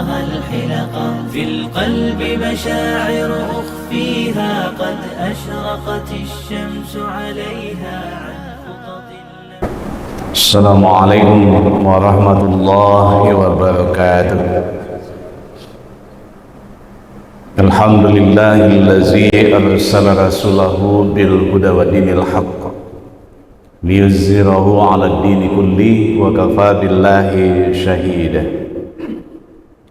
الحلقة في القلب مشاعر أخفيها قد أشرقت الشمس عليها عن خطط السلام عليكم ورحمة الله وبركاته. الحمد لله الذي أرسل رسوله بالهدى ودين الحق ليظهره على الدين كله وكفى بالله شهيدا.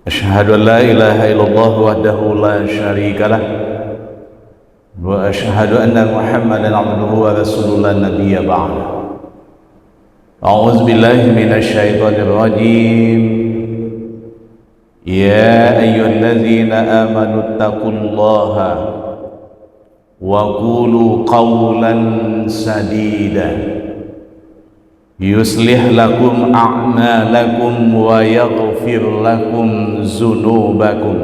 أشهد أن لا إله إلا الله وحده لا شريك له وأشهد أن محمدا عبده ورسوله لا نبي بعده. أعوذ بالله من الشيطان الرجيم. يا أيها الذين آمنوا اتقوا الله وقولوا قولا سديدا يصلح لكم أعمالكم ويغفر لكم ذنوبكم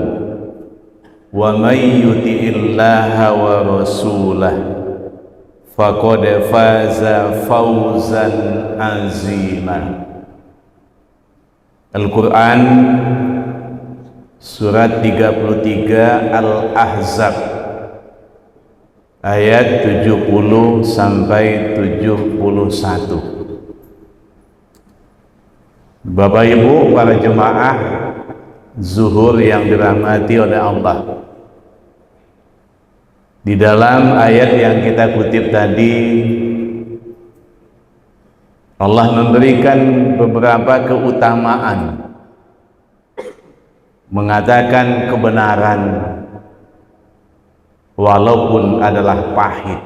ومن يطع الله ورسوله faqad faza fawzan azima. Al-Quran surat 33 Al-Ahzab ayat 70 sampai 71. Bapak Ibu para jemaah zuhur yang dirahmati oleh Allah, di dalam ayat yang kita kutip tadi, Allah memberikan beberapa keutamaan, mengatakan kebenaran walaupun adalah pahit.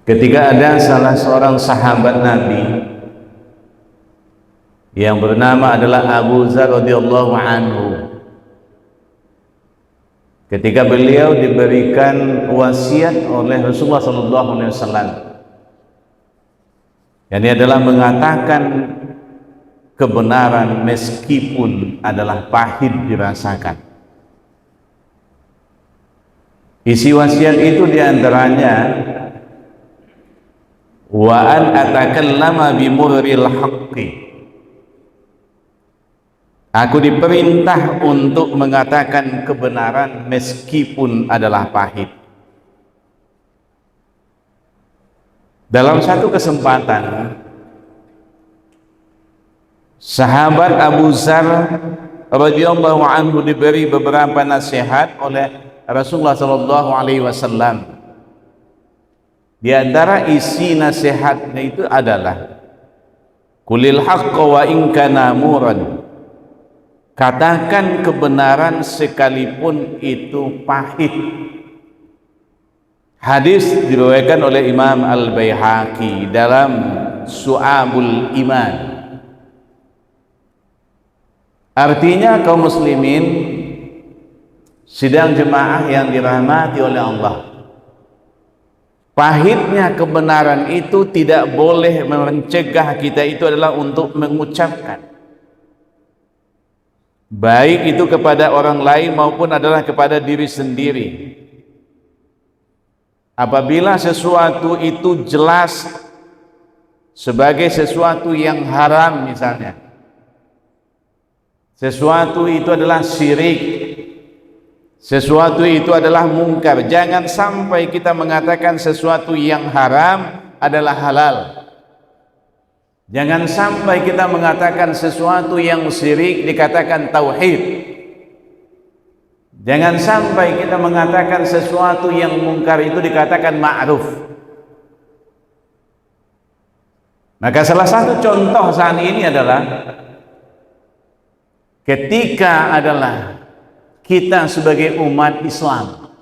Ketika ada salah seorang sahabat Nabi yang bernama adalah Abu Dzar radhiyallahu anhu, ketika beliau diberikan wasiat oleh Rasulullah SAW, yang ini adalah mengatakan kebenaran meskipun adalah pahit dirasakan. Isi wasiat itu diantaranya wa an atakallama bimurril haqqi. Aku diperintah untuk mengatakan kebenaran meskipun adalah pahit. Dalam satu kesempatan, sahabat Abu Dzar radhiyallahu anhu diberi beberapa nasihat oleh Rasulullah sallallahu alaihi wasallam. Di antara isi nasihatnya itu adalah qulil haqqa wa in kana muran. Katakan kebenaran sekalipun itu pahit. Hadis diriwayatkan oleh Imam Al-Baihaqi dalam Syu'abul Iman. Artinya kaum muslimin, sidang jemaah yang dirahmati oleh Allah, pahitnya kebenaran itu tidak boleh mencegah kita itu adalah untuk mengucapkan, baik itu kepada orang lain maupun adalah kepada diri sendiri. Apabila sesuatu itu jelas sebagai sesuatu yang haram, misalnya sesuatu itu adalah syirik, sesuatu itu adalah mungkar, jangan sampai kita mengatakan sesuatu yang haram adalah halal. Jangan sampai kita mengatakan sesuatu yang syirik dikatakan tauhid. Jangan sampai kita mengatakan sesuatu yang mungkar itu dikatakan ma'ruf. Maka salah satu contoh saat ini adalah ketika adalah kita sebagai umat Islam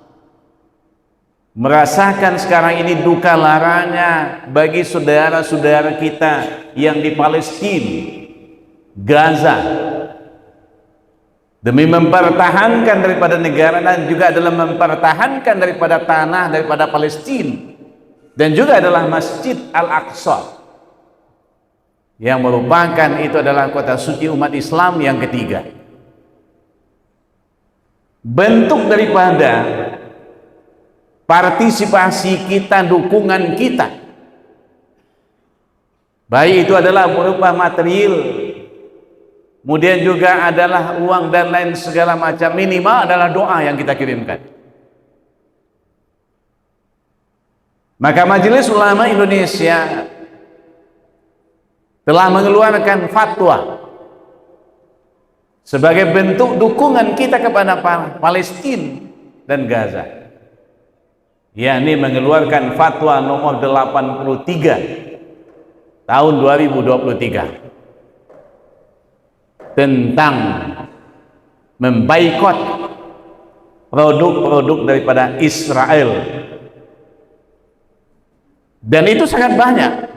merasakan sekarang ini duka laranya bagi saudara-saudara kita yang di Palestina, Gaza, demi mempertahankan daripada negara dan juga adalah mempertahankan daripada tanah daripada Palestina, dan juga adalah Masjid Al-Aqsa yang merupakan itu adalah kota suci umat Islam yang ketiga. Bentuk daripada partisipasi kita, dukungan kita, baik itu adalah berupa material kemudian juga adalah uang dan lain segala macam, minimal adalah doa yang kita kirimkan. Maka Majelis Ulama Indonesia telah mengeluarkan fatwa sebagai bentuk dukungan kita kepada Palestina dan Gaza, yakni mengeluarkan fatwa nomor 83 tahun 2023 tentang memboikot produk-produk daripada Israel. Dan itu sangat banyak,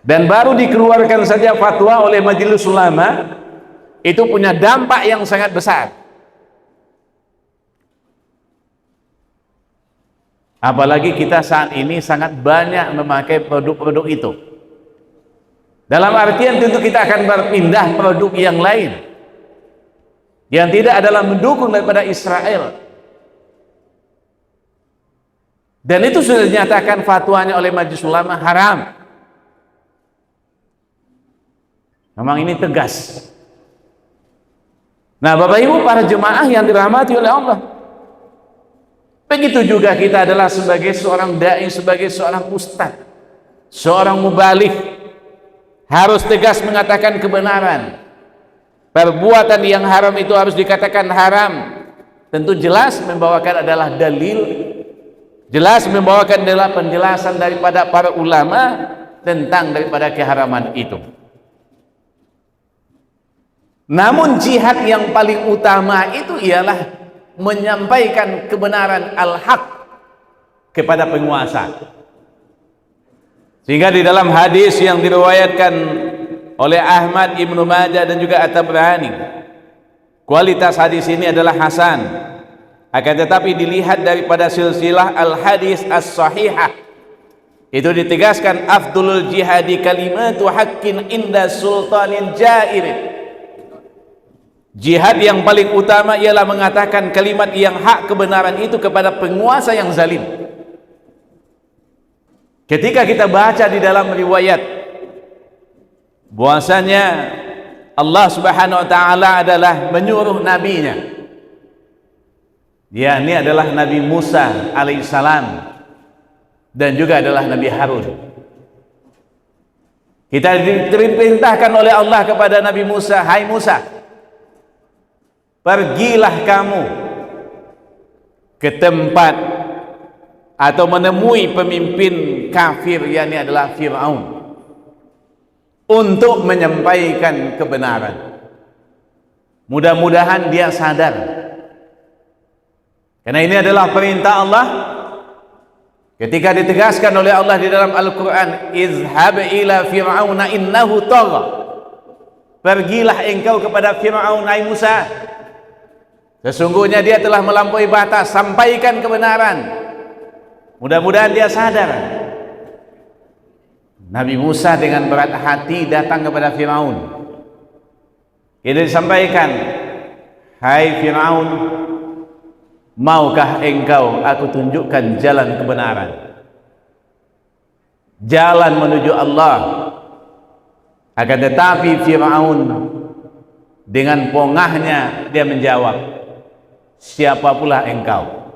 dan baru dikeluarkan saja fatwa oleh Majelis Ulama itu punya dampak yang sangat besar. Apalagi kita saat ini sangat banyak memakai produk-produk itu. Dalam artian tentu kita akan berpindah produk yang lain yang tidak adalah mendukung daripada Israel. Dan itu sudah dinyatakan fatwanya oleh Majelis Ulama haram. Memang ini tegas. Nah, Bapak Ibu para jemaah yang dirahmati oleh Allah, begitu juga kita adalah sebagai seorang dai, sebagai seorang ustaz, seorang mubaligh, harus tegas mengatakan kebenaran. Perbuatan yang haram itu harus dikatakan haram. Tentu jelas membawakan adalah dalil, jelas membawakan adalah penjelasan daripada para ulama tentang daripada keharaman itu. Namun jihad yang paling utama itu ialah menyampaikan kebenaran al-haq kepada penguasa. Sehingga di dalam hadis yang diriwayatkan oleh Ahmad, Ibnu Majah dan juga At-Tabrani, kualitas hadis ini adalah hasan. Akan tetapi dilihat daripada silsilah al-hadis as-sahihah, itu ditegaskan afdulul jihadi kalimatu haqqin inda sultanin jair. Jihad yang paling utama ialah mengatakan kalimat yang hak kebenaran itu kepada penguasa yang zalim. Ketika kita baca di dalam riwayat bahwasanya Allah Subhanahu wa taala adalah menyuruh nabinya, ya, ini adalah Nabi Musa alaihissalam dan juga adalah Nabi Harun. Kita diperintahkan oleh Allah kepada Nabi Musa, hai Musa, pergilah kamu ke tempat atau menemui pemimpin kafir, yakni adalah Fir'aun, untuk menyampaikan kebenaran. Mudah-mudahan dia sadar, karena ini adalah perintah Allah ketika ditegaskan oleh Allah di dalam Al-Quran, izhab ila fir'auna innahu tagha, pergilah engkau kepada Fir'aun, hai Musa, sesungguhnya dia telah melampaui batas, sampaikan kebenaran, mudah-mudahan dia sadar. Nabi Musa dengan berat hati datang kepada Fir'aun. Ini disampaikan, hai Fir'aun, maukah engkau aku tunjukkan jalan kebenaran, jalan menuju Allah? Akan tetapi Fir'aun dengan pongahnya dia menjawab, siapa pula engkau?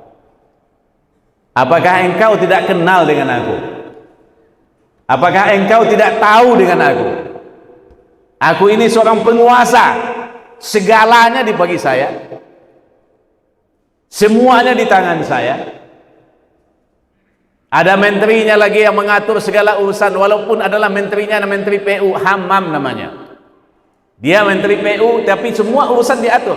Apakah engkau tidak kenal dengan aku? Apakah engkau tidak tahu dengan aku? Aku ini seorang penguasa, segalanya dibagi saya, semuanya di tangan saya. Ada menterinya lagi yang mengatur segala urusan, walaupun adalah menterinya menteri PU, Hammam namanya. Dia menteri PU tapi semua urusan diatur.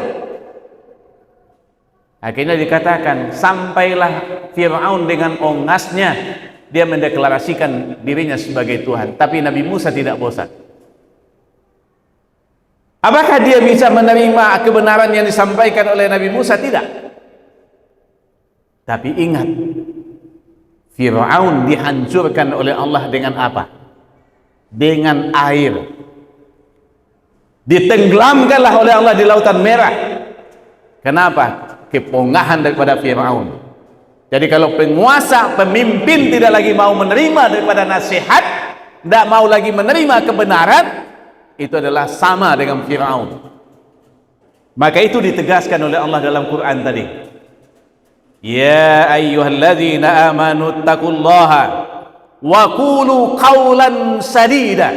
Akhirnya dikatakan, sampailah Fir'aun dengan ongasnya dia mendeklarasikan dirinya sebagai Tuhan. Tapi Nabi Musa tidak bosan. Apakah dia bisa menerima kebenaran yang disampaikan oleh Nabi Musa? Tidak. Tapi ingat, Fir'aun dihancurkan oleh Allah dengan apa? Dengan air. Ditenggelamkanlah oleh Allah di Lautan Merah. Kenapa? Kepongahan daripada Fir'aun. Jadi kalau penguasa, pemimpin tidak lagi mau menerima daripada nasihat, tidak mau lagi menerima kebenaran, itu adalah sama dengan Firaun. Maka itu ditegaskan oleh Allah dalam Quran tadi. Ya ayyuhalladzina amanu taqullaha wa qulu qawlan sadida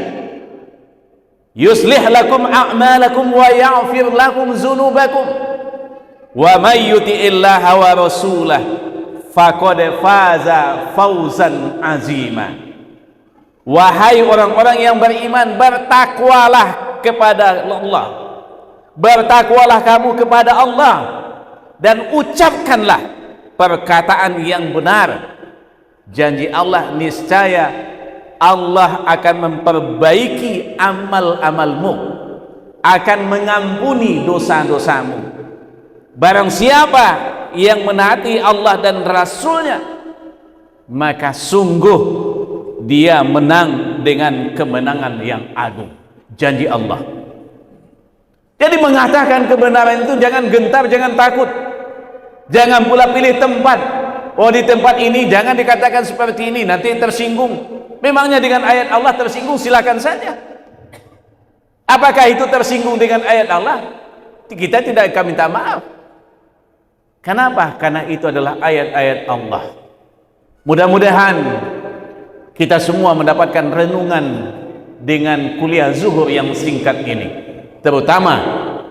yuslih lakum a'malakum wa yaghfir lakum dzunubakum wa may yuti'illaha wa rasulah faqad faza fawzan azima. Wahai orang-orang yang beriman, bertakwalah kepada Allah, bertakwalah kamu kepada Allah, dan ucapkanlah perkataan yang benar. Janji Allah, niscaya Allah akan memperbaiki amal-amalmu, akan mengampuni dosa-dosamu. Barang siapa yang menaati Allah dan Rasulnya, maka sungguh dia menang dengan kemenangan yang agung. Janji Allah. Jadi mengatakan kebenaran itu jangan gentar, jangan takut. Jangan pula pilih tempat. Oh, di tempat ini jangan dikatakan seperti ini, nanti tersinggung. Memangnya dengan ayat Allah tersinggung, silakan saja. Apakah itu tersinggung dengan ayat Allah? Kita tidak akan minta maaf. Kenapa? Karena itu adalah ayat-ayat Allah. Mudah-mudahan kita semua mendapatkan renungan dengan kuliah zuhur yang singkat ini, terutama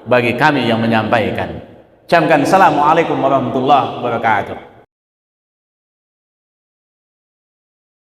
bagi kami yang menyampaikan. Ucapkan assalamualaikum warahmatullahi wabarakatuh.